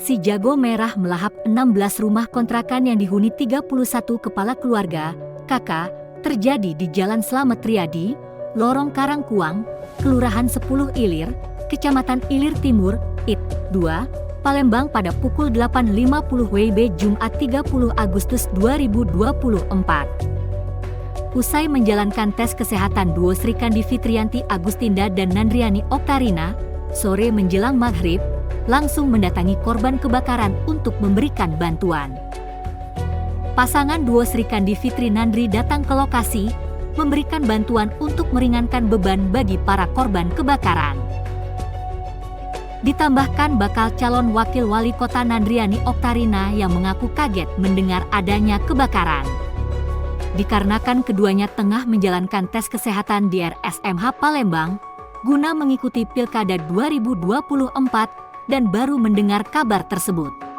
Si jago merah melahap 16 rumah kontrakan yang dihuni 31 kepala keluarga, KK, terjadi di Jalan Slamet Riyadi, Lorong Karangkuang, Kelurahan 10 Ilir, Kecamatan Ilir Timur, IT. 2, Palembang pada pukul 8.50 WIB Jumat 30 Agustus 2024. Usai menjalankan tes kesehatan duo Sri Kandi Fitriyanti Agustinda dan Nandriani Oktarina, sore menjelang maghrib, langsung mendatangi korban kebakaran untuk memberikan bantuan. Pasangan duo Sri Kandi Fitri Nandri datang ke lokasi, memberikan bantuan untuk meringankan beban bagi para korban kebakaran. Ditambahkan bakal calon wakil wali kota Nandriani Oktarina yang mengaku kaget mendengar adanya kebakaran. Dikarenakan keduanya tengah menjalankan tes kesehatan di RSMH Palembang, guna mengikuti Pilkada 2024 dan baru mendengar kabar tersebut.